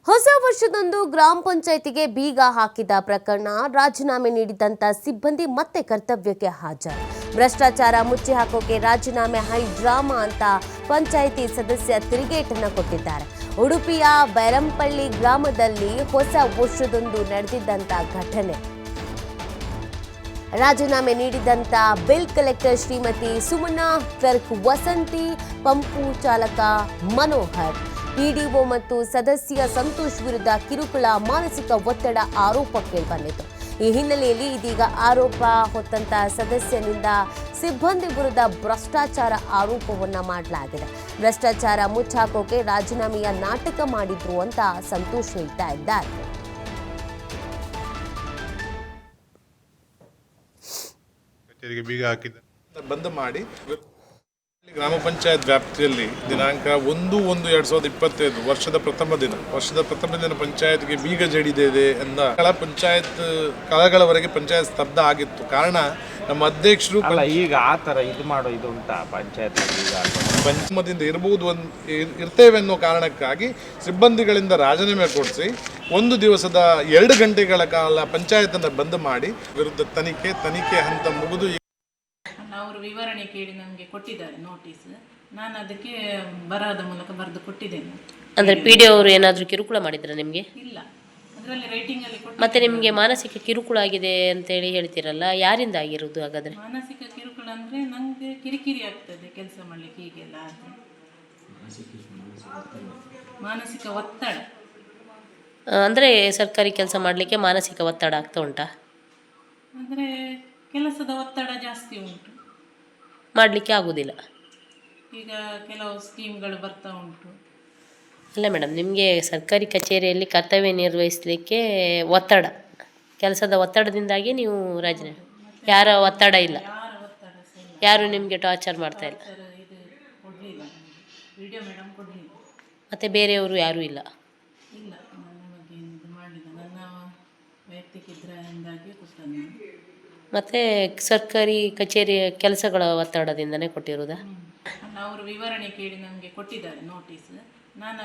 ಹೊಸ ವರ್ಷದಂದು ಗ್ರಾಮ ಪಂಚಾಯಿತಿಗೆ ಬೀಗ ಹಾಕಿದ ಪ್ರಕರಣ ರಾಜೀನಾಮೆ ನೀಡಿದಂತ ಸಿಬ್ಬಂದಿ ಮತ್ತೆ ಕರ್ತವ್ಯಕ್ಕೆ ಹಾಜರು. ಭ್ರಷ್ಟಾಚಾರ ಮುಚ್ಚಿ ಹಾಕೋಕೆ ರಾಜೀನಾಮೆ ಹೈ ಡ್ರಾಮಾ ಅಂತ ಪಂಚಾಯಿತಿ ಸದಸ್ಯ ತಿರುಗೇಟನ್ನು ಕೊಟ್ಟಿದ್ದಾರೆ. ಉಡುಪಿಯ ಬೈರಂಪಳ್ಳಿ ಗ್ರಾಮದಲ್ಲಿ ಹೊಸ ವರ್ಷದಂದು ನಡೆದಿದ್ದಂತ ಘಟನೆ. ರಾಜೀನಾಮೆ ನೀಡಿದಂತ bill collector Shrimati Sumana, clerk Vasanti, pump ಚಾಲಕ ಮನೋಹರ್, ಪಿಡಿಒ ಮತ್ತು ಸದಸ್ಯ ಸಂತೋಷ್ ವಿರುದ್ಧ ಕಿರುಕುಳ, ಮಾನಸಿಕ ಒತ್ತಡ ಆರೋಪ ಕೇಳಿಬಂದಿತ್ತು. ಈ ಹಿನ್ನೆಲೆಯಲ್ಲಿ ಇದೀಗ ಆರೋಪ ಹೊತ್ತಂತ ಸದಸ್ಯನಿಂದ ಸಿಬ್ಬಂದಿ ವಿರುದ್ಧ ಭ್ರಷ್ಟಾಚಾರ ಆರೋಪವನ್ನ ಮಾಡಲಾಗಿದೆ. ಭ್ರಷ್ಟಾಚಾರ ಮುಚ್ಚಾಕೋಕೆ ರಾಜೀನಾಮೆಯ ನಾಟಕ ಮಾಡಿದ್ರು ಅಂತ ಸಂತೋಷ್ ಹೇಳ್ತಾ ಇದ್ದಾರೆ. ಬಂದ್ ಮಾಡಿ ಗ್ರಾಮ ಪಂಚಾಯತ್ ವ್ಯಾಪ್ತಿಯಲ್ಲಿ ದಿನಾಂಕ 1/1/2025 ವರ್ಷದ ಪ್ರಥಮ ದಿನ ಪಂಚಾಯತ್ಗೆ ಬೀಗ ಜಡಿದಿದೆ ಎಂದ ಪಂಚಾಯತ್ ಕಳಗಳವರೆಗೆ ಪಂಚಾಯತ್ ಸ್ತಬ್ಧ ಆಗಿತ್ತು. ಕಾರಣ ನಮ್ಮ ಅಧ್ಯಕ್ಷರು ಈಗ ಆತರ ಇದು ಮಾಡೋ ಇದು ಉಂಟಾ ಪಂಚಾಯತ್ ಪಂಚಮದಿಂದ ಇರ್ತೇವೆ ಅನ್ನೋ ಕಾರಣಕ್ಕಾಗಿ ಸಿಬ್ಬಂದಿಗಳಿಂದ ರಾಜೀನಾಮೆ ಕೊಡಿಸಿ 1 ದಿವಸದ 2 ಗಂಟೆಗಳ ಕಾಲ ಪಂಚಾಯತ್ ಅನ್ನು ಬಂದ್ ಮಾಡಿ ವಿರುದ್ಧ ತನಿಖೆ ಹಂತ ಮುಗಿದು ಅವರು ವಿವರಣೆ ಕೇಳಿ ನಮಗೆ ಕೊಟ್ಟಿದ್ದಾರೆ ನೋಟಿಸ್. ನಾನು ಅದಕ್ಕೆ ಬರಹದ ಮೂಲಕ ಬರೆದು ಕೊಟ್ಟಿದ್ದೇನೆ. ಅಂದ್ರೆ ಪಿಡಿಒ ಅವರು ಏನಾದರೂ ಕಿರುಕುಳ ಮಾಡಿದ್ರ ನಿಮಗೆ? ಇಲ್ಲ, ಅದರಲ್ಲಿ ರೈಟಿಂಗ್ ಅಲ್ಲಿ ಕೊಟ್ಟು. ಮತ್ತೆ ನಿಮಗೆ ಮಾನಸಿಕ ಕಿರುಕುಳ ಆಗಿದೆ ಅಂತ ಹೇಳಿ ಹೇಳ್ತಿರಲ್ಲ, ಯಾರಿಂದ ಆಗಿರೋದು ಹಾಗಾದ್ರೆ? ಮಾನಸಿಕ ಕಿರುಕುಳ ಅಂದ್ರೆ ನನಗೆ ಕಿರಿಕಿರಿ ಆಗ್ತದೆ ಕೆಲಸ ಮಾಡ್ಲಿಕ್ಕೆ, ಹೀಗೆಲ್ಲ ಆದ್ರೆ ಮಾನಸಿಕ ಒತ್ತಡ. ಅಂದ್ರೆ ಸರ್ಕಾರಿ ಕೆಲಸ ಮಾಡಲಿಕ್ಕೆ ಮಾನಸಿಕ ಒತ್ತಡ ಆಗ್ತಾ ಉಂಟಾ? ಅಂದ್ರೆ ಕೆಲಸದ ಒತ್ತಡ ಜಾಸ್ತಿ ಉಂಟು, ಮಾಡಲಿಕ್ಕೆ ಆಗುವುದಿಲ್ಲ. ಈಗ ಕೆಲವು ಸ್ಕೀಮ್ಗಳು ಬರ್ತಾ ಉಂಟು. ಅಲ್ಲ ಮೇಡಮ್, ನಿಮಗೆ ಸರ್ಕಾರಿ ಕಚೇರಿಯಲ್ಲಿ ಕರ್ತವ್ಯ ನಿರ್ವಹಿಸಲಿಕ್ಕೆ ಒತ್ತಡ, ಕೆಲಸದ ಒತ್ತಡದಿಂದಾಗಿ ನೀವು ರಾಜೀನಾಮೆ. ಯಾರ ಒತ್ತಡ ಇಲ್ಲ, ಯಾರು ನಿಮಗೆ ಟಾರ್ಚರ್ ಮಾಡ್ತಾ ಇಲ್ಲ, ಇದು ಕೊಡಲಿಲ್ಲ, ವಿಡಿಯೋ ಮೇಡಮ್ ಕೊಡಲಿಲ್ಲ. ಮತ್ತು ಬೇರೆಯವರು ಯಾರೂ ಇಲ್ಲ? ಇಲ್ಲ, ನನ್ನ ಬಗ್ಗೆ ಇದು ಮಾಡಲಿಲ್ಲ, ನನ್ನ ವೈಯಕ್ತಿಕ ಇದರಿಂದಾಗಿ ಕೊಟ್ಟನು. ಮತ್ತು ಸರ್ಕಾರಿ ಕಚೇರಿಯ ಕೆಲಸಗಳ ಒತ್ತಡದಿಂದನೇ ಕೊಟ್ಟಿರೋದಾ? ಅವರು ವಿವರಣೆ ಕೇಳಿ ನಮಗೆ ಕೊಟ್ಟಿದ್ದಾರೆ ನೋಟಿಸ್. ನಾನು